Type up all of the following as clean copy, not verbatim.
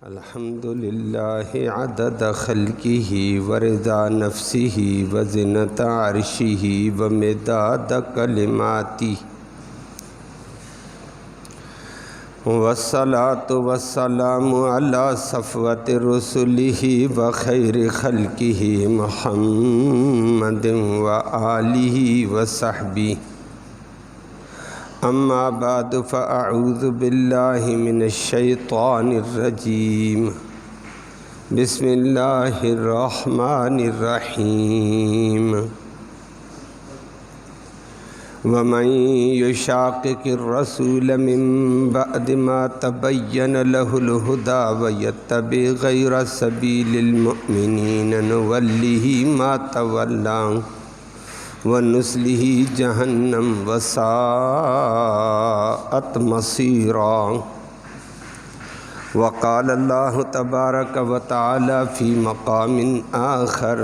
الحمد للہ عدد خلقہ ورضا نفسہ وزنۃ عرشہ ومداد کلماتہ والصلاۃ والسلام علی صفوۃ رسلہ وخیر خلقہ محمد وآلہ وصحبہ اما بعد فاعوذ باللہ من الشیطان الرجیم بسم اللہ الرحمن الرحیم ومن یشاقق الرسول من بعد ما تبین له الہدی ویتبع غیر سبیل المؤمنین نولہ ما تولی وَنُصْلِهِ جَهَنَّمَ وَسَاءَتْ مَصِيرًا وقال اللہ تبارک وتعالی فی مقام آخر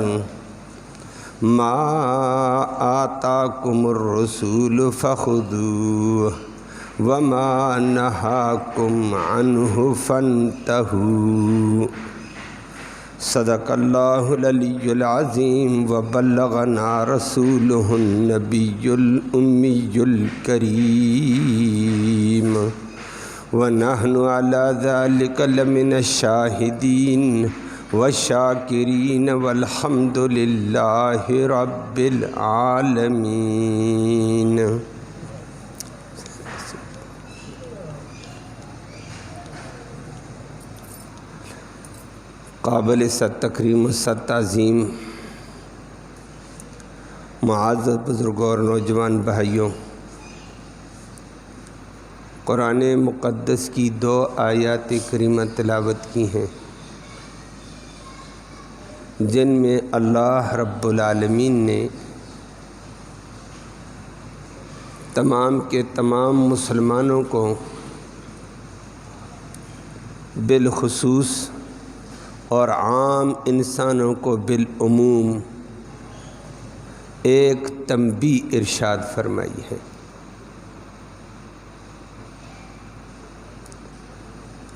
ما آتاکم الرسول فخذوه وما نہاکم عنہ فانتہوا صدق اللہ العلی العظیم وبلغنا رسولہ النبی الامی الکریم ونحن علی ذلک لمن الشاہدین والشاکرین والحمد للہ رب العالمین۔ قابل صد تکریم و صد تعظیم معزز بزرگوں اور نوجوان بھائیوں، قرآن مقدس کی 2 آیات کریمہ تلاوت کی ہیں جن میں اللہ رب العالمین نے تمام کے تمام مسلمانوں کو بالخصوص اور عام انسانوں کو بالعموم ایک تنبیہ ارشاد فرمائی ہے۔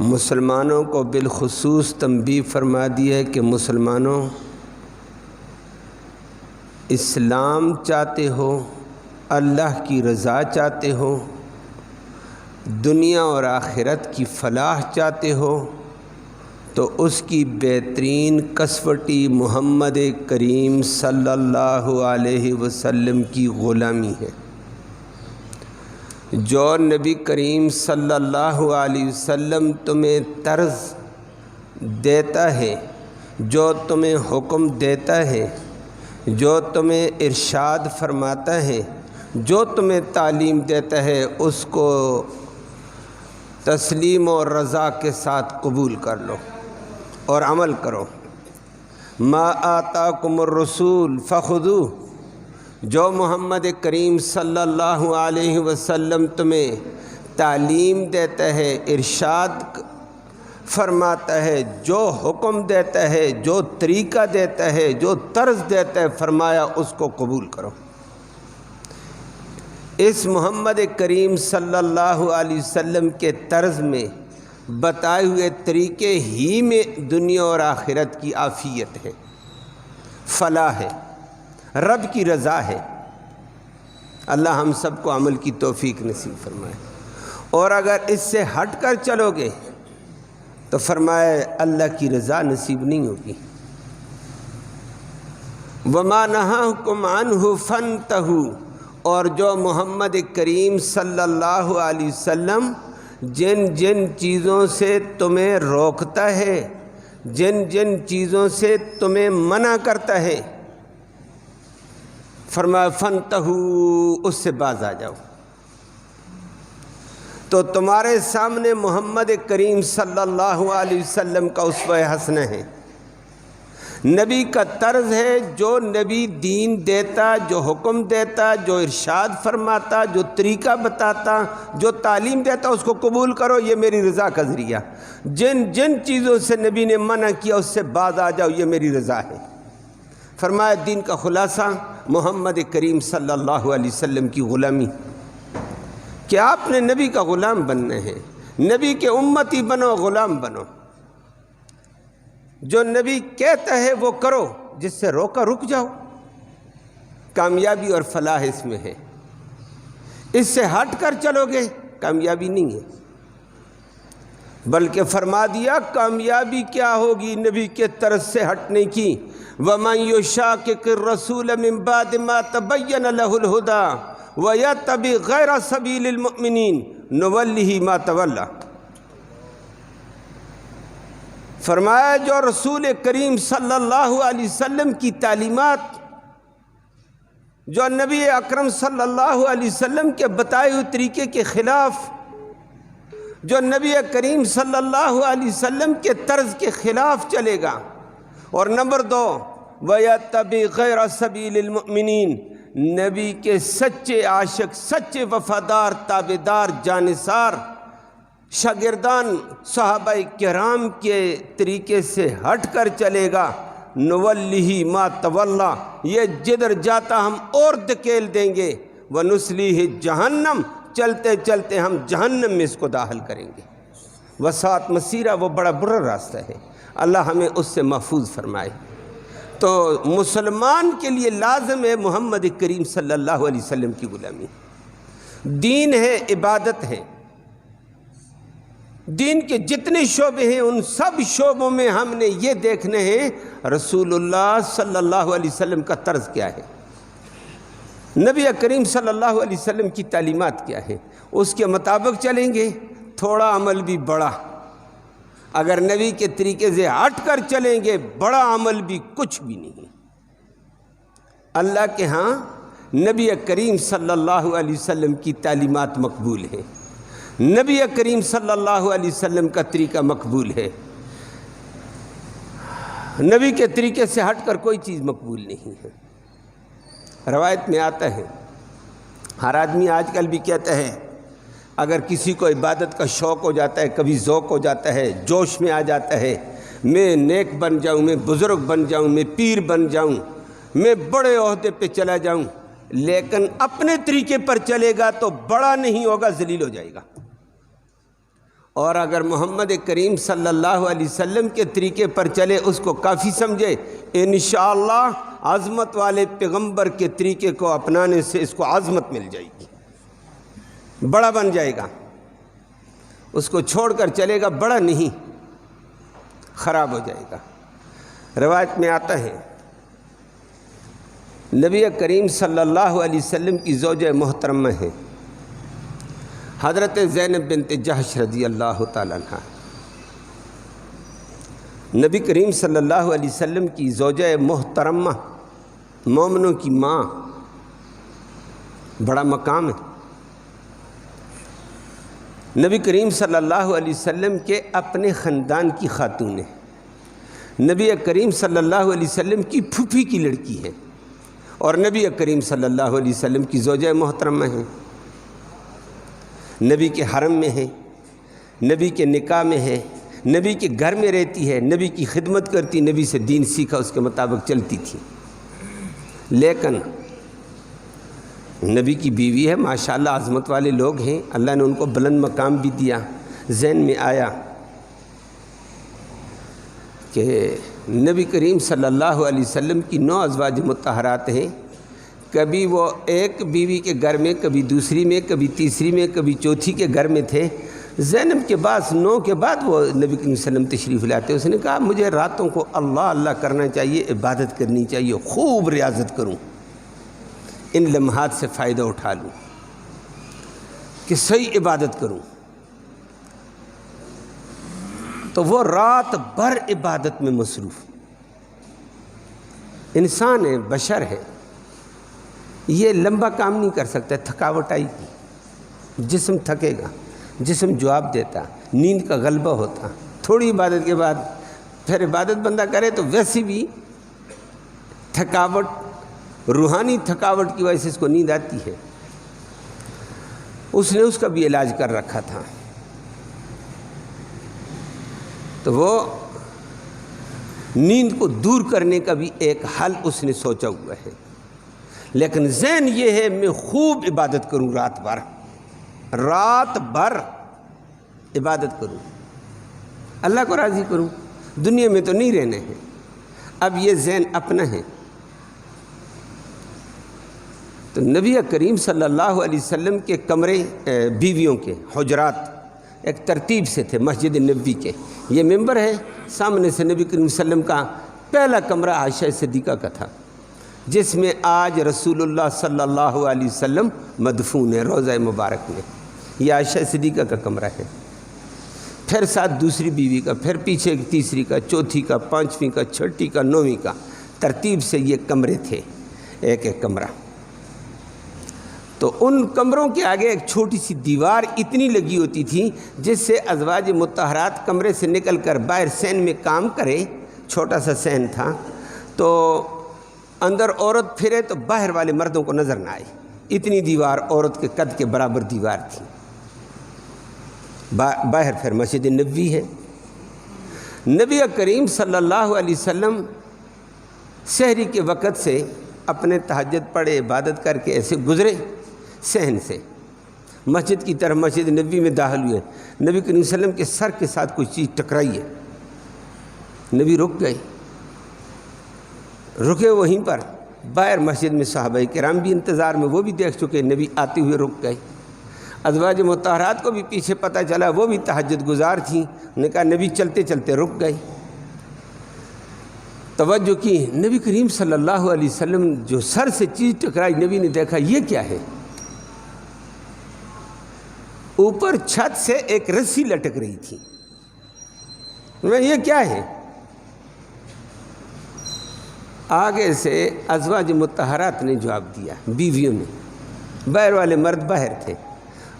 مسلمانوں کو بالخصوص تنبیہ فرما دی ہے کہ مسلمانوں، اسلام چاہتے ہو، اللہ کی رضا چاہتے ہو، دنیا اور آخرت کی فلاح چاہتے ہو تو اس کی بہترین کسوٹی محمد کریم صلی اللہ علیہ وسلم کی غلامی ہے۔ جو نبی کریم صلی اللہ علیہ وسلم تمہیں طرز دیتا ہے، جو تمہیں حکم دیتا ہے، جو تمہیں ارشاد فرماتا ہے، جو تمہیں تعلیم دیتا ہے، اس کو تسلیم اور رضا کے ساتھ قبول کر لو اور عمل کرو۔ ما آتاکم الرسول فخذوہ، جو محمد کریم صلی اللہ علیہ وسلم تمہیں تعلیم دیتا ہے، ارشاد فرماتا ہے، جو حکم دیتا ہے، جو طریقہ دیتا ہے، جو طرز دیتا ہے، فرمایا اس کو قبول کرو۔ اس محمد کریم صلی اللہ علیہ وسلم کے طرز میں بتائے ہوئے طریقے ہی میں دنیا اور آخرت کی عافیت ہے، فلاح ہے، رب کی رضا ہے۔ اللہ ہم سب کو عمل کی توفیق نصیب فرمائے۔ اور اگر اس سے ہٹ کر چلو گے تو فرمائے اللہ کی رضا نصیب نہیں ہوگی۔ وما نہاکم عنہ فانتہوا، اور جو محمد کریم صلی اللہ علیہ وسلم جن جن چیزوں سے تمہیں روکتا ہے، جن جن چیزوں سے تمہیں منع کرتا ہے، فرمایا فانتہوا، اس سے باز آ جاؤ۔ تو تمہارے سامنے محمد کریم صلی اللہ علیہ وسلم کا اسوہ حسنہ ہے، نبی کا طرز ہے، جو نبی دین دیتا، جو حکم دیتا، جو ارشاد فرماتا، جو طریقہ بتاتا، جو تعلیم دیتا، اس کو قبول کرو، یہ میری رضا کا ذریعہ۔ جن جن چیزوں سے نبی نے منع کیا اس سے باز آ جاؤ، یہ میری رضا ہے۔ فرمایا دین کا خلاصہ محمد کریم صلی اللہ علیہ وسلم کی غلامی، کہ آپ نے نبی کا غلام بننا ہے، نبی کے امتی بنو، غلام بنو۔ جو نبی کہتا ہے وہ کرو، جس سے روکا رک جاؤ۔ کامیابی اور فلاح اس میں ہے۔ اس سے ہٹ کر چلو گے کامیابی نہیں ہے، بلکہ فرما دیا کامیابی کیا ہوگی نبی کے طرز سے ہٹنے کی۔ وَمَن يُشَاقِقِ الرَّسُولَ مِن بَعْدِ مَا تَبَيَّنَ لَهُ الْهُدَىٰ وَيَتَّبِعْ غَيْرَ سَبِيلِ الْمُؤْمِنِينَ نُوَلِّهِ مَا تَوَلَّىٰ۔ فرمایا جو رسول کریم صلی اللہ علیہ وسلم کی تعلیمات، جو نبی اکرم صلی اللہ علیہ وسلم کے بتائے ہوئے طریقے کے خلاف، جو نبی کریم صلی اللہ علیہ وسلم کے طرز کے خلاف چلے گا، اور نمبر 2 وَيَتَّبِعْ غَيْرَ سَبِيلِ الْمُؤْمِنِينَ، نبی کے سچے عاشق، سچے وفادار، تابعدار، جانثار شاگردان صحابہ کرام کے طریقے سے ہٹ کر چلے گا، نُوَلِّهِ مَا تَوَلَّىٰ، یہ جدھر جاتا ہم اور دھکیل دیں گے، وَنُصْلِيهِ جہنم، چلتے چلتے ہم جہنم میں اس کو داخل کریں گے۔ وسعت مسیرہ، وہ بڑا برا راستہ ہے، اللہ ہمیں اس سے محفوظ فرمائے۔ تو مسلمان کے لیے لازم ہے محمد کریم صلی اللہ علیہ وسلم کی غلامی۔ دین ہے، عبادت ہے، دین کے جتنے شعبے ہیں ان سب شعبوں میں ہم نے یہ دیکھنے ہیں رسول اللہ صلی اللہ علیہ وسلم کا طرز کیا ہے، نبی کریم صلی اللہ علیہ وسلم کی تعلیمات کیا ہے، اس کے مطابق چلیں گے، تھوڑا عمل بھی بڑا۔ اگر نبی کے طریقے سے ہٹ کر چلیں گے، بڑا عمل بھی کچھ بھی نہیں۔ اللہ کے ہاں نبی کریم صلی اللہ علیہ وسلم کی تعلیمات مقبول ہیں، نبی کریم صلی اللہ علیہ وسلم کا طریقہ مقبول ہے، نبی کے طریقے سے ہٹ کر کوئی چیز مقبول نہیں ہے۔ روایت میں آتا ہے، ہر آدمی آج کل بھی کہتا ہے اگر کسی کو عبادت کا شوق ہو جاتا ہے، کبھی ذوق ہو جاتا ہے، جوش میں آ جاتا ہے، میں نیک بن جاؤں، میں بزرگ بن جاؤں، میں پیر بن جاؤں، میں بڑے عہدے پہ چلا جاؤں، لیکن اپنے طریقے پر چلے گا تو بڑا نہیں ہوگا، ذلیل ہو جائے گا۔ اور اگر محمد کریم صلی اللہ علیہ وسلم کے طریقے پر چلے، اس کو کافی سمجھے، انشاءاللہ عظمت والے پیغمبر کے طریقے کو اپنانے سے اس کو عظمت مل جائے گی، بڑا بن جائے گا۔ اس کو چھوڑ کر چلے گا، بڑا نہیں، خراب ہو جائے گا۔ روایت میں آتا ہے نبی کریم صلی اللہ علیہ وسلم کی زوجہ محترمہ ہیں حضرت زینب بنت جحش رضی اللہ تعالیٰ عنہ، نبی کریم صلی اللہ علیہ وسلم کی زوجہ محترمہ، مومنوں کی ماں، بڑا مقام ہے۔ نبی کریم صلی اللہ علیہ وسلم کے اپنے خاندان کی خاتون ہے، نبی کریم صلی اللہ علیہ وسلم کی پھوپھی کی لڑکی ہے، اور نبی کریم صلی اللہ علیہ وسلم کی زوجہ محترمہ ہیں، نبی کے حرم میں ہے، نبی کے نکاح میں ہے، نبی کے گھر میں رہتی ہے، نبی کی خدمت کرتی، نبی سے دین سیکھا، اس کے مطابق چلتی تھی۔ لیکن نبی کی بیوی ہے، ماشاءاللہ عظمت والے لوگ ہیں، اللہ نے ان کو بلند مقام بھی دیا۔ ذہن میں آیا کہ نبی کریم صلی اللہ علیہ وسلم کی 9 ازواج مطہرات ہیں، کبھی وہ ایک بیوی کے گھر میں، کبھی دوسری میں، کبھی تیسری میں، کبھی چوتھی کے گھر میں تھے۔ زینب کے بعد 9 کے بعد وہ نبی کریم صلی اللہ علیہ وسلم تشریف لاتے، اس نے کہا مجھے راتوں کو اللہ اللہ کرنا چاہیے، عبادت کرنی چاہیے، خوب ریاضت کروں، ان لمحات سے فائدہ اٹھا لوں کہ صحیح عبادت کروں۔ تو وہ رات بھر عبادت میں مصروف، انسان ہے، بشر ہے، یہ لمبا کام نہیں کر سکتا، تھکاوٹ آئی گی، جسم تھکے گا، جسم جواب دیتا، نیند کا غلبہ ہوتا، تھوڑی عبادت کے بعد پھر عبادت بندہ کرے تو ویسی بھی تھکاوٹ، روحانی تھکاوٹ کی وجہ سے اس کو نیند آتی ہے۔ اس نے اس کا بھی علاج کر رکھا تھا، تو وہ نیند کو دور کرنے کا بھی ایک حل اس نے سوچا ہوا ہے، لیکن ذہن یہ ہے میں خوب عبادت کروں، رات بھر عبادت کروں، اللہ کو راضی کروں، دنیا میں تو نہیں رہنے ہیں، اب یہ ذہن اپنا ہے۔ تو نبی کریم صلی اللہ علیہ وسلم کے کمرے بیویوں کے حجرات ایک ترتیب سے تھے مسجد نبوی کے۔ یہ ممبر ہے، سامنے سے نبی کریم صلی اللہ علیہ وسلم کا پہلا کمرہ عائشہ صدیقہ کا تھا، جس میں آج رسول اللہ صلی اللہ علیہ وسلم مدفون ہے روضہ مبارک میں۔ یہ عائشہ صدیقہ کا کمرہ ہے، پھر ساتھ دوسری بیوی کا، پھر پیچھے تیسری کا، چوتھی کا، پانچویں کا، چھٹی کا، نویں کا، ترتیب سے یہ کمرے تھے، ایک ایک کمرہ۔ تو ان کمروں کے آگے ایک چھوٹی سی دیوار اتنی لگی ہوتی تھی جس سے ازواج مطہرات کمرے سے نکل کر باہر صحن میں کام کرے، چھوٹا سا صحن تھا، تو اندر عورت پھرے تو باہر والے مردوں کو نظر نہ آئے، اتنی دیوار عورت کے قد کے برابر دیوار تھی۔ باہر پھر مسجد نبوی ہے۔ نبی کریم صلی اللہ علیہ وسلم سحری کے وقت سے اپنے تہجد پڑھے، عبادت کر کے ایسے گزرے صحن سے مسجد کی طرف، مسجد نبوی میں داخل ہوئے، نبی کریم صلی اللہ علیہ وسلم کے سر کے ساتھ کوئی چیز ٹکرائی ہے، نبی رک گئے، رکے وہیں پر۔ باہر مسجد میں صحابہ کرام بھی انتظار میں، وہ بھی دیکھ چکے، نبی آتے ہوئے رک گئے۔ ازواج مطہرات کو بھی پیچھے پتہ چلا، وہ بھی تہجد گزار تھیں، انہوں نے کہا نبی چلتے چلتے رک گئے۔ توجہ کی، نبی کریم صلی اللہ علیہ وسلم جو سر سے چیز ٹکرائی، نبی نے دیکھا یہ کیا ہے؟ اوپر چھت سے ایک رسی لٹک رہی تھی، یہ کیا ہے؟ آگے سے ازواج مطہرات نے جواب دیا، بیویوں نے، باہر والے مرد باہر تھے،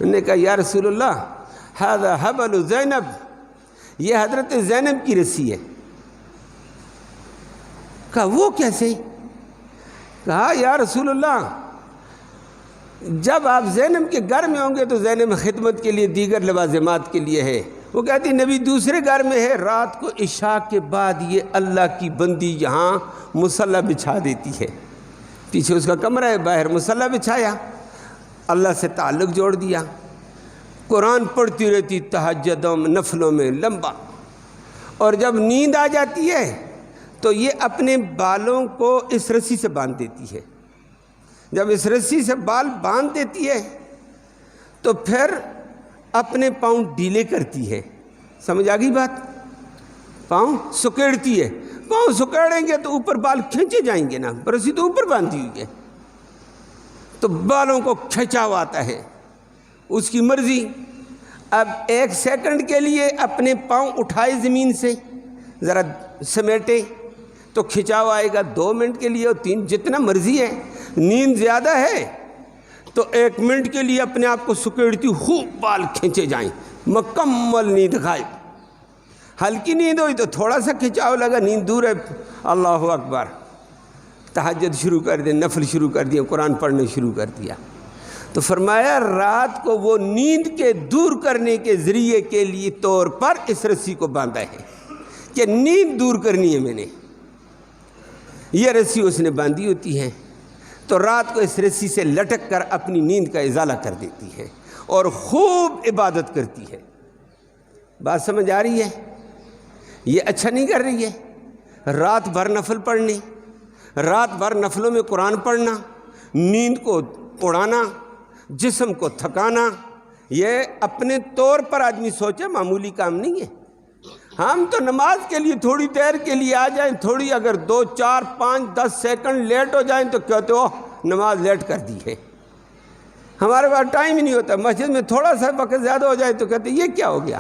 انہوں نے کہا یا رسول اللہ ھذا حبل زینب، یہ حضرت زینب کی رسی ہے۔ کہا وہ کیسے؟ کہا یا رسول اللہ جب آپ زینب کے گھر میں ہوں گے تو زینب خدمت کے لیے، دیگر لوازمات کے لیے ہے۔ وہ کہتی نبی دوسرے گھر میں ہے، رات کو عشاء کے بعد یہ اللہ کی بندی یہاں مصلی بچھا دیتی ہے، پیچھے اس کا کمرہ ہے، باہر مصلی بچھایا، اللہ سے تعلق جوڑ دیا، قرآن پڑھتی رہتی تہجدوں میں، نفلوں میں لمبا، اور جب نیند آ جاتی ہے تو یہ اپنے بالوں کو اس رسی سے باندھ دیتی ہے۔ جب اس رسی سے بال باندھ دیتی ہے تو پھر اپنے پاؤں ڈھیلے کرتی ہے، سمجھ آ گئی بات؟ پاؤں سکیڑتی ہے، پاؤں سکیڑیں گے تو اوپر بال کھینچے جائیں گے نا، رسی تو اوپر باندھی ہوئی ہے، تو بالوں کو کھینچاؤ آتا ہے، اس کی مرضی۔ اب ایک سیکنڈ کے لیے اپنے پاؤں اٹھائے زمین سے، ذرا سمیٹے تو کھچاؤ آئے گا، 2 منٹ کے لیے اور 3، جتنا مرضی ہے۔ نیند زیادہ ہے تو 1 منٹ کے لیے اپنے آپ کو سکیڑتی، خوب بال کھینچے جائیں، مکمل نیند غائب۔ ہلکی نیند ہوئی تو تھوڑا سا کھچاؤ لگا، نیند دور ہے، اللہ اکبر، تہجد شروع کر دیں، نفل شروع کر دیا، قرآن پڑھنے شروع کر دیا۔ تو فرمایا رات کو وہ نیند کے دور کرنے کے ذریعے کے لیے طور پر اس رسی کو باندھا ہے کہ نیند دور کرنی ہے، میں نے یہ رسی اس نے باندھی ہوتی ہے، تو رات کو اس رسی سے لٹک کر اپنی نیند کا ازالہ کر دیتی ہے اور خوب عبادت کرتی ہے۔ بات سمجھ آ رہی ہے؟ یہ اچھا نہیں کر رہی ہے، رات بھر نفل پڑھنے، رات بھر نفلوں میں قرآن پڑھنا، نیند کو اڑانا، جسم کو تھکانا، یہ اپنے طور پر آدمی سوچے معمولی کام نہیں ہے۔ ہم تو نماز کے لیے تھوڑی دیر کے لیے آ جائیں، تھوڑی اگر 2، 4، 5، 10 سیکنڈ لیٹ ہو جائیں تو کہتے ہو نماز لیٹ کر دی ہے، ہمارے پاس ٹائم ہی نہیں ہوتا۔ مسجد میں تھوڑا سا وقت زیادہ ہو جائے تو کہتے یہ کیا ہو گیا؟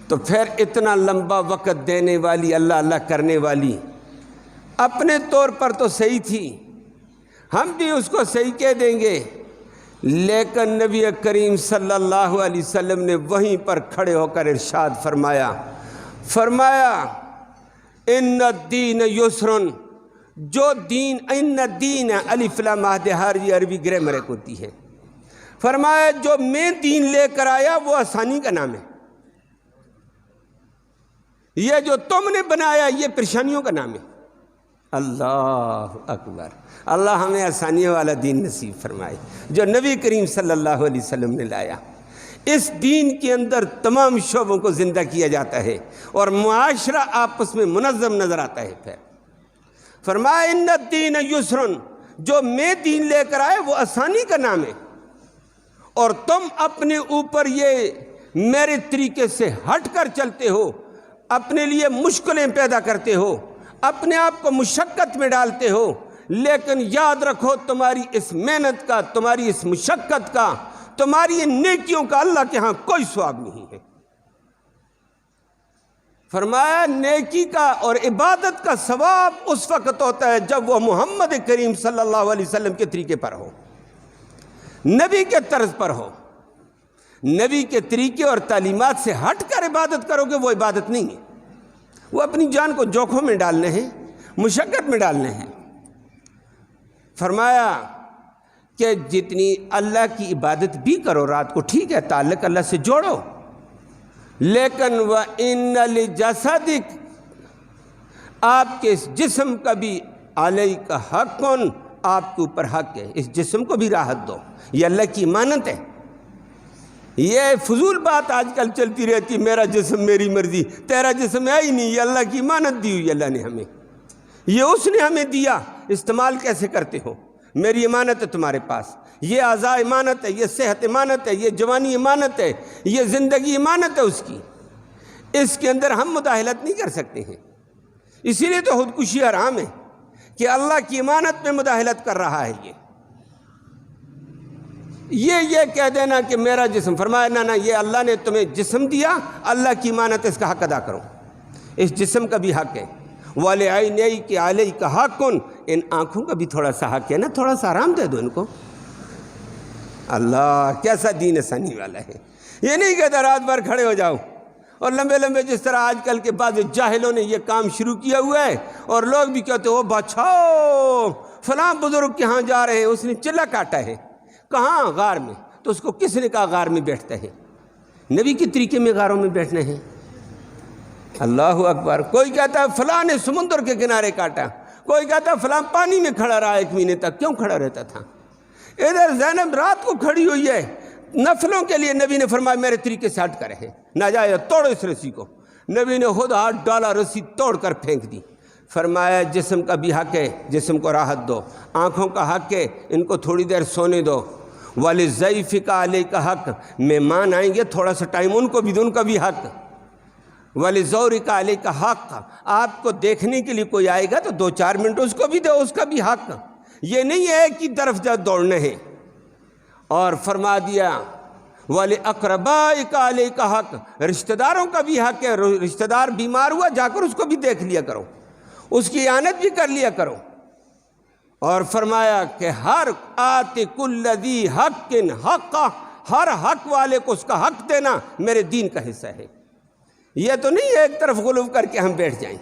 تو پھر اتنا لمبا وقت دینے والی، اللہ اللہ کرنے والی، اپنے طور پر تو صحیح تھی، ہم بھی اس کو صحیح کہہ دیں گے، لیکن نبی کریم صلی اللہ علیہ وسلم نے وہیں پر کھڑے ہو کر ارشاد فرمایا ان الدین یسرن، جو دین، ان الدین الف لام ماد ہر عربی گرامر ایک ہوتی ہے، فرمایا جو میں دین لے کر آیا وہ آسانی کا نام ہے، یہ جو تم نے بنایا یہ پریشانیوں کا نام ہے۔ اللہ اکبر، اللہ ہمیں آسانیوں والا دین نصیب فرمائے جو نبی کریم صلی اللہ علیہ وسلم نے لایا۔ اس دین کے اندر تمام شعبوں کو زندہ کیا جاتا ہے اور معاشرہ آپس میں منظم نظر آتا ہے۔ پھر فرمایا ان الدین یسر، جو میں دین لے کر آئے وہ آسانی کا نام ہے، اور تم اپنے اوپر یہ میرے طریقے سے ہٹ کر چلتے ہو، اپنے لیے مشکلیں پیدا کرتے ہو، اپنے آپ کو مشقت میں ڈالتے ہو، لیکن یاد رکھو تمہاری اس محنت کا، تمہاری اس مشقت کا، تمہاری ان نیکیوں کا اللہ کے ہاں کوئی ثواب نہیں ہے۔ فرمایا نیکی کا اور عبادت کا ثواب اس وقت ہوتا ہے جب وہ محمد کریم صلی اللہ علیہ وسلم کے طریقے پر ہو، نبی کے طرز پر ہو۔ نبی کے طریقے اور تعلیمات سے ہٹ کر عبادت کرو گے وہ عبادت نہیں ہے، وہ اپنی جان کو جوکھوں میں ڈالنے ہیں، مشقت میں ڈالنے ہیں۔ فرمایا کہ جتنی اللہ کی عبادت بھی کرو رات کو ٹھیک ہے، تعلق اللہ سے جوڑو، لیکن وَإِنَّ لِجَسَدِكَ، آپ کے اس جسم کا بھی عَلَيْكَ حَقٌ، آپ کے اوپر حق ہے، اس جسم کو بھی راحت دو، یہ اللہ کی امانت ہے۔ یہ فضول بات آج کل چلتی رہتی، میرا جسم میری مرضی، تیرا جسم ہے ہی نہیں، یہ اللہ کی امانت دی ہوئی اللہ نے ہمیں، یہ اس نے ہمیں دیا، استعمال کیسے کرتے ہو؟ میری امانت ہے تمہارے پاس، یہ اعضاء امانت ہے، یہ صحت امانت ہے، یہ جوانی امانت ہے، یہ زندگی امانت ہے اس کی، اس کے اندر ہم مداخلت نہیں کر سکتے ہیں۔ اسی لیے تو خودکشی حرام ہے کہ اللہ کی امانت میں مداخلت کر رہا ہے۔ یہ کہہ دینا کہ میرا جسم، فرمایا نہ یہ اللہ نے تمہیں جسم دیا، اللہ کی امانت ہے، اس کا حق ادا کرو، اس جسم کا بھی حق ہے۔ وَلِعَيْنَيْكَ عَلَيْكَ حَقٌ، ان آنکھوں کا بھی تھوڑا سا حق ہے نا، تھوڑا سا آرام دے دو ان کو۔ اللہ کیسا دین آسانی والا ہے، یہ نہیں کہتا رات بھر کھڑے ہو جاؤ اور لمبے لمبے، جس طرح آج کل کے بعض جاہلوں نے یہ کام شروع کیا ہوا ہے، اور لوگ بھی کہتے ہو بچاؤ فلاں بزرگ کے ہاں جا رہے ہیں، اس نے چلا کاٹا ہے، کہاں؟ غار میں۔ تو اس کو کس نے کہا غار میں بیٹھتا ہے؟ نبی کے طریقے میں غاروں میں بیٹھنا ہے۔ اللہ اکبر۔ کوئی کہتا ہے فلاں نے سمندر کے کنارے کاٹا، کوئی کہتا ہے فلاں پانی میں کھڑا رہا 1 مہینے تک، کیوں کھڑا رہتا تھا؟ ادھر زینب رات کو کھڑی ہوئی ہے نفلوں کے لیے، نبی نے فرمایا میرے طریقے سے ہٹ کر ہے، نہ جائے توڑو اس رسی کو۔ نبی نے خود ہاتھ ڈالا، رسی توڑ کر پھینک دی۔ فرمایا جسم کا بھی حق ہے، جسم کو راحت دو، آنکھوں کا حق ہے، ان کو تھوڑی دیر سونے دو۔ وَلِلضَّيْفِ عَلَيْكَ حق، مہمان آئیں گے تھوڑا سا ٹائم ان کو بھی دو، ان کا بھی حق۔ وَلِزَوْرِكَ عَلَيْكَ حق، آپ کو دیکھنے کے لیے کوئی آئے گا تو 2-4 منٹ اس کو بھی دو، اس کا بھی حق۔ یہ نہیں ہے کہ طرف جا دوڑنے ہیں۔ اور فرما دیا وَلِأَقْرَبَائِكَ عَلَيْكَ حق، رشتہ داروں کا بھی حق ہے، رشتہ دار بیمار ہوا جا کر اس کو بھی دیکھ لیا کرو، اس کی اعانت بھی کر لیا کرو۔ اور فرمایا کہ ہر آت کل ذی حق حقہ، ہر حق والے کو اس کا حق دینا میرے دین کا حصہ ہے۔ یہ تو نہیں ہے ایک طرف غلو کر کے ہم بیٹھ جائیں۔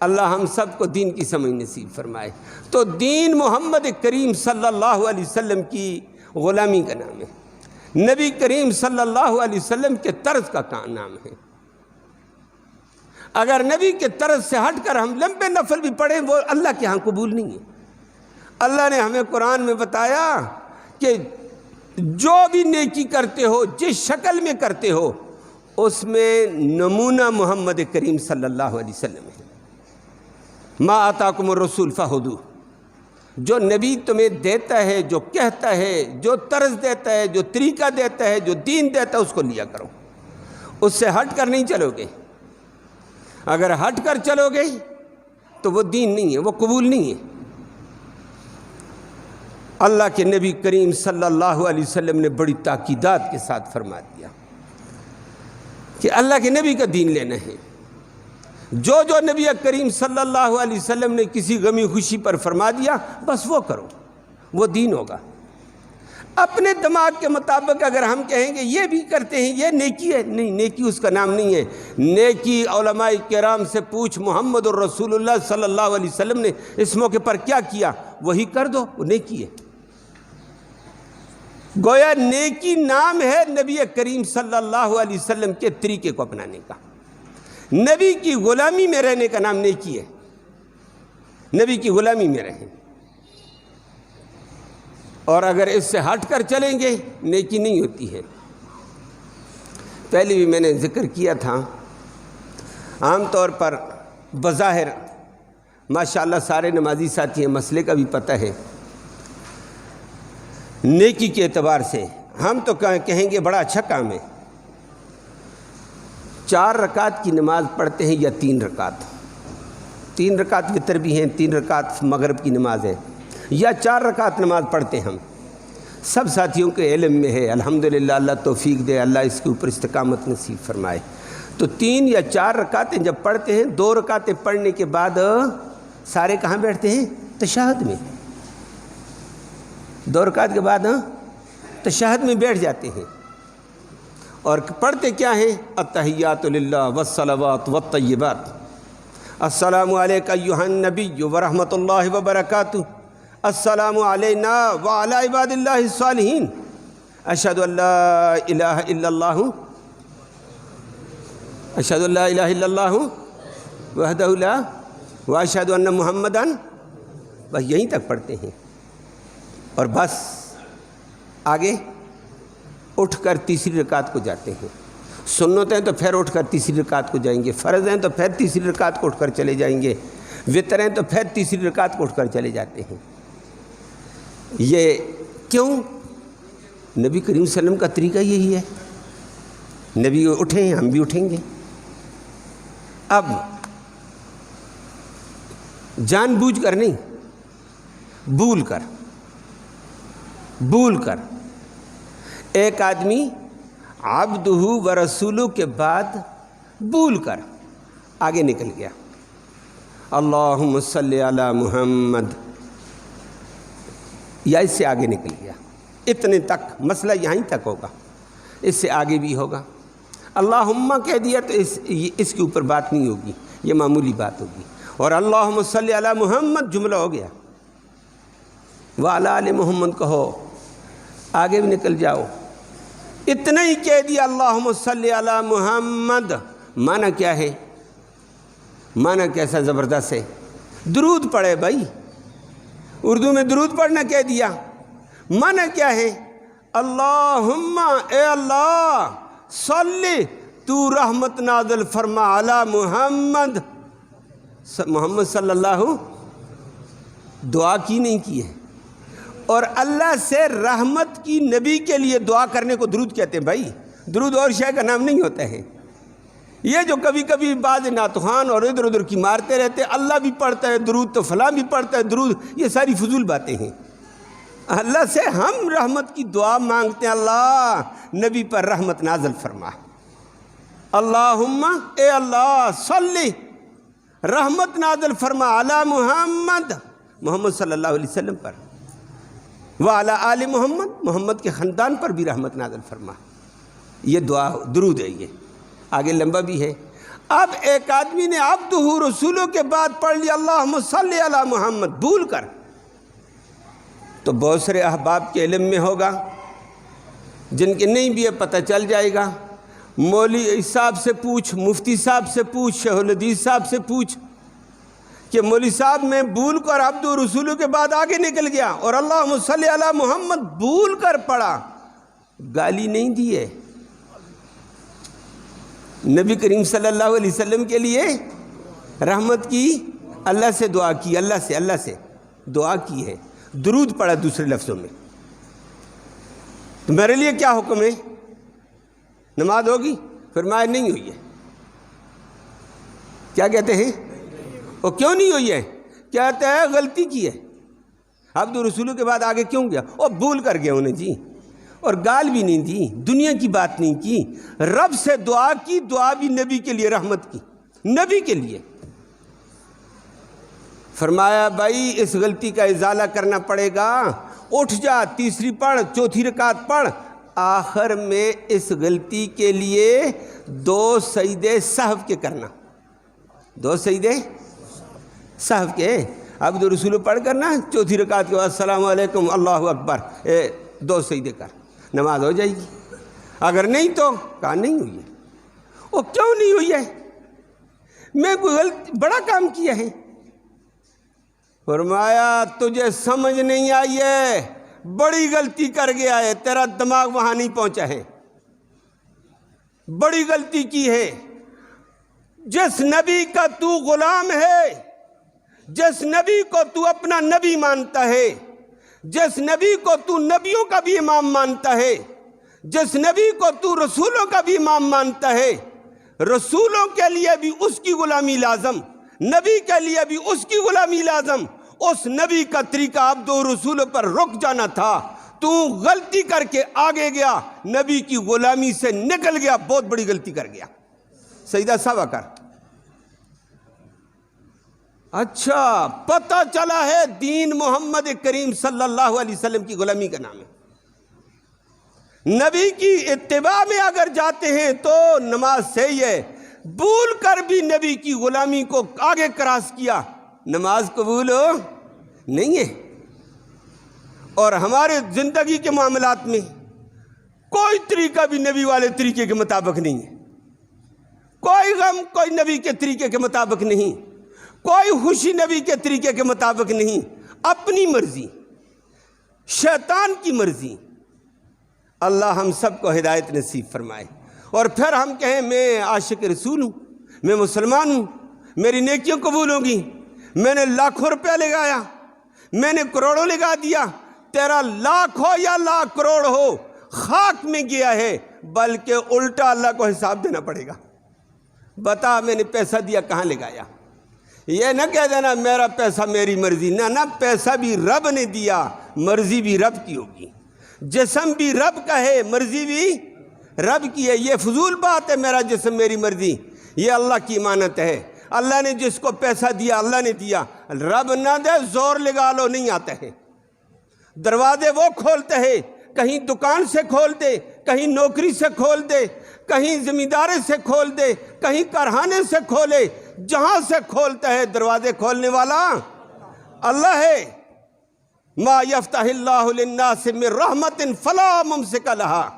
اللہ ہم سب کو دین کی سمجھ نصیب فرمائے۔ تو دین محمد کریم صلی اللہ علیہ وسلم کی غلامی کا نام ہے، نبی کریم صلی اللہ علیہ وسلم کے طرز کا نام ہے۔ اگر نبی کے طرز سے ہٹ کر ہم لمبے نفل بھی پڑھیں وہ اللہ کے ہاں قبول نہیں ہے۔ اللہ نے ہمیں قرآن میں بتایا کہ جو بھی نیکی کرتے ہو، جس شکل میں کرتے ہو، اس میں نمونہ محمد کریم صلی اللہ علیہ وسلم ہے۔ ما آتاکم الرسول فخذوہ، جو نبی تمہیں دیتا ہے، جو کہتا ہے، جو طرز دیتا ہے، جو طریقہ دیتا ہے، جو دین دیتا ہے، اس کو لیا کرو، اس سے ہٹ کر نہیں چلو گے۔ اگر ہٹ کر چلو گے تو وہ دین نہیں ہے، وہ قبول نہیں ہے۔ اللہ کے نبی کریم صلی اللہ علیہ وسلم نے بڑی تاکیدات کے ساتھ فرما دیا کہ اللہ کے نبی کا دین لینا ہے۔ جو نبی کریم صلی اللہ علیہ وسلم نے کسی غمی خوشی پر فرما دیا بس وہ کرو، وہ دین ہوگا۔ اپنے دماغ کے مطابق اگر ہم کہیں گے یہ بھی کرتے ہیں یہ نیکی ہے، نہیں، نیکی اس کا نام نہیں ہے۔ نیکی علماء کرام سے پوچھ، محمد الرسول اللہ صلی اللہ علیہ وسلم نے اس موقع پر کیا کیا، وہی کر دو، وہ نیکی ہے۔ گویا نیکی نام ہے نبی کریم صلی اللہ علیہ وسلم کے طریقے کو اپنانے کا، نبی کی غلامی میں رہنے کا نام نیکی ہے۔ نبی کی غلامی میں رہیں، اور اگر اس سے ہٹ کر چلیں گے نیکی نہیں ہوتی ہے۔ پہلے بھی میں نے ذکر کیا تھا، عام طور پر بظاہر ماشاءاللہ سارے نمازی ساتھی ہیں، مسئلے کا بھی پتہ ہے، نیکی کے اعتبار سے ہم تو کہیں گے بڑا اچھا کام ہے، 4 رکعت کی نماز پڑھتے ہیں یا 3 رکعت، 3 رکعت وتر بھی ہیں، 3 رکعت مغرب کی نماز ہے، یا 4 رکعت نماز پڑھتے ہیں ہم، سب ساتھیوں کے علم میں ہے، الحمدللہ اللہ توفیق دے، اللہ اس کے اوپر استقامت نصیب فرمائے۔ تو 3 یا 4 رکعتیں جب پڑھتے ہیں، 2 رکعتیں پڑھنے کے بعد سارے کہاں بیٹھتے ہیں؟ تشہد میں، 2 رکعت کے بعد تشہد میں بیٹھ جاتے ہیں، اور پڑھتے کیا ہیں؟ التحیات للہ والصلوات والطیبات، السلام علیک ایھا النبی ورحمۃ اللہ وبرکاتہ، السلام علینا وعلی عباد اللہ الصالحین، اشہد ان لا الہ الا اللہ اشہد ان لا الہ الا اللہ وحدہ لا واشہد ان محمدً، بس یہیں تک پڑھتے ہیں، اور بس آگے اٹھ کر تیسری رکعت کو جاتے ہیں، سنت ہیں تو پھر اٹھ کر تیسری رکعت کو جائیں گے، فرض ہیں تو پھر تیسری رکعت کو اٹھ کر چلے جائیں گے، وتر ہیں تو پھر تیسری رکعت کو اٹھ کر چلے جاتے ہیں۔ یہ کیوں؟ نبی کریم صلی اللہ علیہ وسلم کا طریقہ یہی ہے، نبی اٹھیں ہم بھی اٹھیں گے۔ اب جان بوجھ کر نہیں، بھول کر ایک آدمی عبدہ و رسولہ کے بعد بھول کر آگے نکل گیا، اللہم صلی علی محمد، یا اس سے آگے نکل گیا، اتنے تک مسئلہ یہیں تک ہوگا، اس سے آگے بھی ہوگا، اللہم کہہ دیا تو اس کے اوپر بات نہیں ہوگی، یہ معمولی بات ہوگی، اور اللہم صلی علی محمد جملہ ہو گیا، وعلی آل محمد کہو، آگے بھی نکل جاؤ، اتنا ہی کہہ دیا اللہم صلی علی محمد، معنی کیا ہے؟ معنی کیسا زبردست ہے، درود پڑھے بھائی، اردو میں درود پڑھنا کہہ دیا، معنی کیا ہے؟ اللہم اے اللہ صلی تو رحمت نازل فرما علی محمد، محمد صلی اللہ، دعا کی نہیں کی ہے، اور اللہ سے رحمت کی نبی کے لیے دعا کرنے کو درود کہتے ہیں بھائی، درود اور شے کا نام نہیں ہوتا ہے، یہ جو کبھی کبھی بعض نعتخوان اور ادھر ادھر کی مارتے رہتے ہیں، اللہ بھی پڑھتا ہے درود تو فلاں بھی پڑھتا ہے درود، یہ ساری فضول باتیں ہیں، اللہ سے ہم رحمت کی دعا مانگتے ہیں، اللہ نبی پر رحمت نازل فرما، اللہم اے اللہ صلی رحمت نازل فرما علی محمد، محمد صلی اللہ علیہ وسلم پر، وعلی آل محمد، محمد کے خاندان پر بھی رحمت نازل فرما، یہ دعا درود ہے، یہ آگے لمبا بھی ہے۔ اب ایک آدمی نے عبدہ رسولوں کے بعد پڑھ لیا اللہم صلی علی محمد بھول کر، تو بہت سارے احباب کے علم میں ہوگا، جن کے نہیں بھی ہے پتہ چل جائے گا، مولوی صاحب سے پوچھ، مفتی صاحب سے پوچھ، شیخ الحدیث صاحب سے پوچھ کہ مولوی صاحب میں بھول کر عبدہ رسولوں کے بعد آگے نکل گیا اور اللہم صلی علی محمد بھول کر پڑھا، گالی نہیں دی ہے، نبی کریم صلی اللہ علیہ وسلم کے لیے رحمت کی، اللہ سے دعا کی، اللہ سے دعا کی ہے، درود پڑھا دوسرے لفظوں میں، تو میرے لیے کیا حکم ہے؟ نماز ہوگی؟ فرمایا نہیں ہوئی ہے، کیا کہتے ہیں؟ وہ کیوں نہیں ہوئی ہے؟ کہتے ہیں غلطی کی ہے، عبد رسولوں کے بعد آگے کیوں گیا؟ وہ بھول کر گیا انہیں جی، اور گال بھی نہیں دی، دنیا کی بات نہیں کی، رب سے دعا کی، دعا بھی نبی کے لیے رحمت کی، نبی کے لیے، فرمایا بھائی اس غلطی کا ازالہ کرنا پڑے گا، اٹھ جا، تیسری پڑھ، چوتھی رکعت پڑھ، آخر میں اس غلطی کے لیے 2 سجدے سہو کے کرنا، 2 سجدے سہو کے، عبد رسول پڑھ کرنا، چوتھی رکعت کے بعد السلام علیکم اللہ اکبر، 2 سجدے کر، نماز ہو جائے گی، اگر نہیں تو کہا نہیں ہوئی ہے، وہ کیوں نہیں ہوئی ہے؟ میں کوئی بڑا کام کیا ہے؟ فرمایا تجھے سمجھ نہیں آئی ہے، بڑی غلطی کر گیا ہے، تیرا دماغ وہاں نہیں پہنچا ہے، بڑی غلطی کی ہے۔ جس نبی کا تو غلام ہے، جس نبی کو تو اپنا نبی مانتا ہے، جس نبی کو تو نبیوں کا بھی امام مانتا ہے، جس نبی کو تو رسولوں کا بھی امام مانتا ہے، رسولوں کے لیے بھی اس کی غلامی لازم، نبی کے لیے بھی اس کی غلامی لازم۔ اس نبی کا طریقہ عبد و رسولوں پر رک جانا تھا، تو غلطی کر کے آگے گیا، نبی کی غلامی سے نکل گیا، بہت بڑی غلطی کر گیا۔ سجدہ سوا کر۔ اچھا، پتہ چلا ہے دین محمد کریم صلی اللہ علیہ وسلم کی غلامی کا نام ہے۔ نبی کی اتباع میں اگر جاتے ہیں تو نماز صحیح ہے، بھول کر بھی نبی کی غلامی کو آگے کراس کیا، نماز قبول نہیں ہے۔ اور ہمارے زندگی کے معاملات میں کوئی طریقہ بھی نبی والے طریقے کے مطابق نہیں ہے، کوئی غم کوئی نبی کے طریقے کے مطابق نہیں، کوئی خوشی نبی کے طریقے کے مطابق نہیں، اپنی مرضی، شیطان کی مرضی۔ اللہ ہم سب کو ہدایت نصیب فرمائے۔ اور پھر ہم کہیں میں عاشق رسول ہوں، میں مسلمان ہوں، میری نیکیوں قبول ہوں گی، میں نے لاکھوں روپیہ لگایا، میں نے کروڑوں لگا دیا، تیرا لاکھ ہو یا لاکھ کروڑ ہو خاک میں گیا ہے، بلکہ الٹا اللہ کو حساب دینا پڑے گا۔ بتا میں نے پیسہ دیا کہاں لگایا؟ یہ نہ کہہ دینا میرا پیسہ میری مرضی، نہ پیسہ بھی رب نے دیا، مرضی بھی رب کی ہوگی، جسم بھی رب کا ہے، مرضی بھی رب کی ہے۔ یہ فضول بات ہے میرا جسم میری مرضی، یہ اللہ کی امانت ہے۔ اللہ نے جس کو پیسہ دیا اللہ نے دیا، رب نہ دے زور لگا لو نہیں آتا ہے۔ دروازے وہ کھولتے ہیں، کہیں دکان سے کھول دے، کہیں نوکری سے کھول دے، کہیں زمینداری سے کھول دے، کہیں کارخانے سے کھولے، جہاں سے کھولتا ہے دروازے کھولنے والا اللہ ہے۔ ما یفتح اللہ للناس من رحمت فلا ممسک لہا،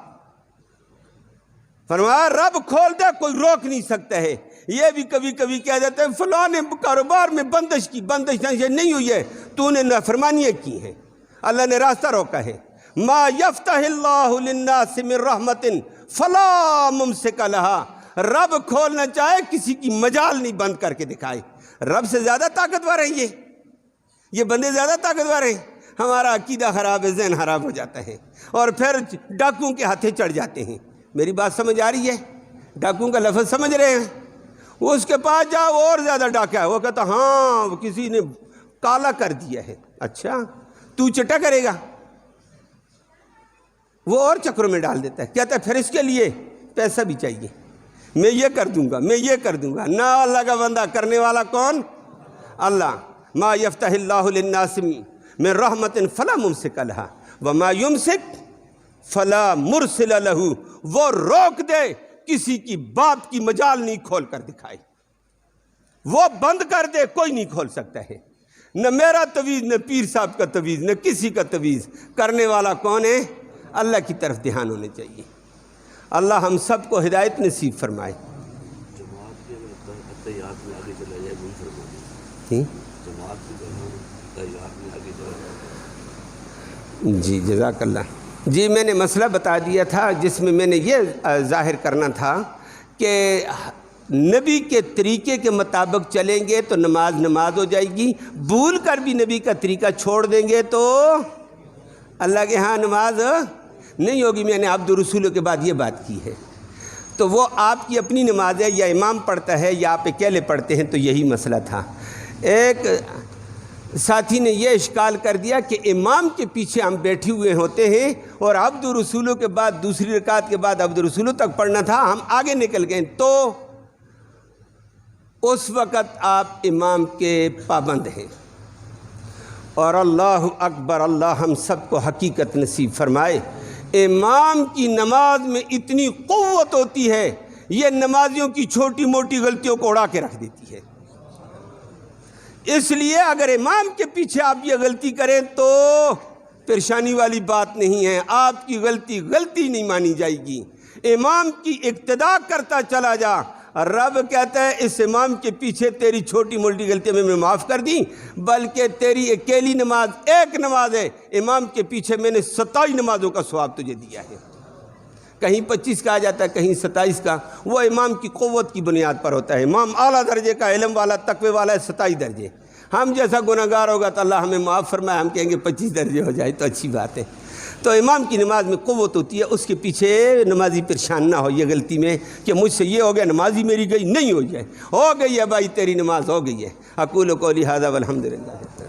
فرمایا رب کھول دے کوئی روک نہیں سکتا ہے۔ یہ بھی کبھی کبھی کہہ دیتے ہیں فلاں نے کاروبار میں بندش کی، بندش نہیں ہوئی ہے، تو نے نافرمانیاں کی ہیں، اللہ نے راستہ روکا ہے۔ ما یفتح اللہ للناس من رحمت فلا ممسک لہا، رب کھولنا چاہے کسی کی مجال نہیں بند کر کے دکھائے۔ رب سے زیادہ طاقتور ہے یہ بندے زیادہ طاقتور ہیں۔ ہمارا عقیدہ خراب ہے، ذہن خراب ہو جاتا ہے، اور پھر ڈاکوؤں کے ہاتھیں چڑھ جاتے ہیں۔ میری بات سمجھ آ رہی ہے؟ ڈاکوؤں کا لفظ سمجھ رہے ہیں؟ اس کے پاس جاؤ اور زیادہ ڈاکہ ہے، وہ کہتا ہاں کسی نے کالا کر دیا ہے۔ اچھا تو چٹا کرے گا؟ وہ اور چکروں میں ڈال دیتا ہے، کہتا ہے پھر اس کے لیے پیسہ بھی چاہیے، میں یہ کر دوں گا، میں یہ کر دوں گا۔ نہ اللہ کا بندہ، کرنے والا کون؟ اللہ۔ ما یفتح اللہ للناس من رحمت فلا ممسک لہا وما یمسک فلا مرسل لہ، وہ روک دے کسی کی بات کی مجال نہیں کھول کر دکھائے، وہ بند کر دے کوئی نہیں کھول سکتا ہے، نہ میرا تویز، نہ پیر صاحب کا تویز، نہ کسی کا تویز۔ کرنے والا کون ہے؟ اللہ کی طرف دھیان ہونے چاہیے۔ اللہ ہم سب کو ہدایت نصیب فرمائے۔ جی جزاک اللہ۔ جی میں نے مسئلہ بتا دیا تھا جس میں میں نے یہ ظاہر کرنا تھا کہ نبی کے طریقے کے مطابق چلیں گے تو نماز ہو جائے گی، بھول کر بھی نبی کا طریقہ چھوڑ دیں گے تو اللہ کے ہاں نماز نہیں ہوگی۔ میں نے عبد الرسولوں کے بعد یہ بات کی ہے، تو وہ آپ کی اپنی نماز ہے، یا امام پڑھتا ہے یا آپ اکیلے پڑھتے ہیں، تو یہی مسئلہ تھا۔ ایک ساتھی نے یہ اشکال کر دیا کہ امام کے پیچھے ہم بیٹھے ہوئے ہوتے ہیں اور عبد الرسولوں کے بعد دوسری رکعت کے بعد عبد الرسولوں تک پڑھنا تھا، ہم آگے نکل گئے، تو اس وقت آپ امام کے پابند ہیں۔ اور اللہ اکبر، اللہ ہم سب کو حقیقت نصیب فرمائے۔ امام کی نماز میں اتنی قوت ہوتی ہے، یہ نمازیوں کی چھوٹی موٹی غلطیوں کو اڑا کے رکھ دیتی ہے۔ اس لیے اگر امام کے پیچھے آپ یہ غلطی کریں تو پریشانی والی بات نہیں ہے، آپ کی غلطی نہیں مانی جائے گی۔ امام کی اقتداء کرتا چلا جا، رب کہتا ہے اس امام کے پیچھے تیری چھوٹی موٹی غلطیاں میں معاف کر دی، بلکہ تیری اکیلی نماز ایک نماز ہے، امام کے پیچھے میں نے 27 نمازوں کا ثواب تجھے دیا ہے۔ کہیں 25 کا آ جاتا ہے، کہیں 27 کا، وہ امام کی قوت کی بنیاد پر ہوتا ہے۔ امام اعلیٰ درجے کا علم والا، تقوی والا ہے 27 درجے، ہم جیسا گنہگار ہوگا تو اللہ ہمیں معاف فرمائے، ہم کہیں گے 25 درجے ہو جائے تو اچھی بات ہے۔ تو امام کی نماز میں قوت ہوتی ہے، اس کے پیچھے نمازی پریشان نہ ہو یہ غلطی میں کہ مجھ سے یہ ہو گیا، نمازی میری گئی نہیں، ہو جائے، ہو گئی ہے بھائی، تیری نماز ہو گئی ہے۔ اقول قولی ھذا والحمد للہ۔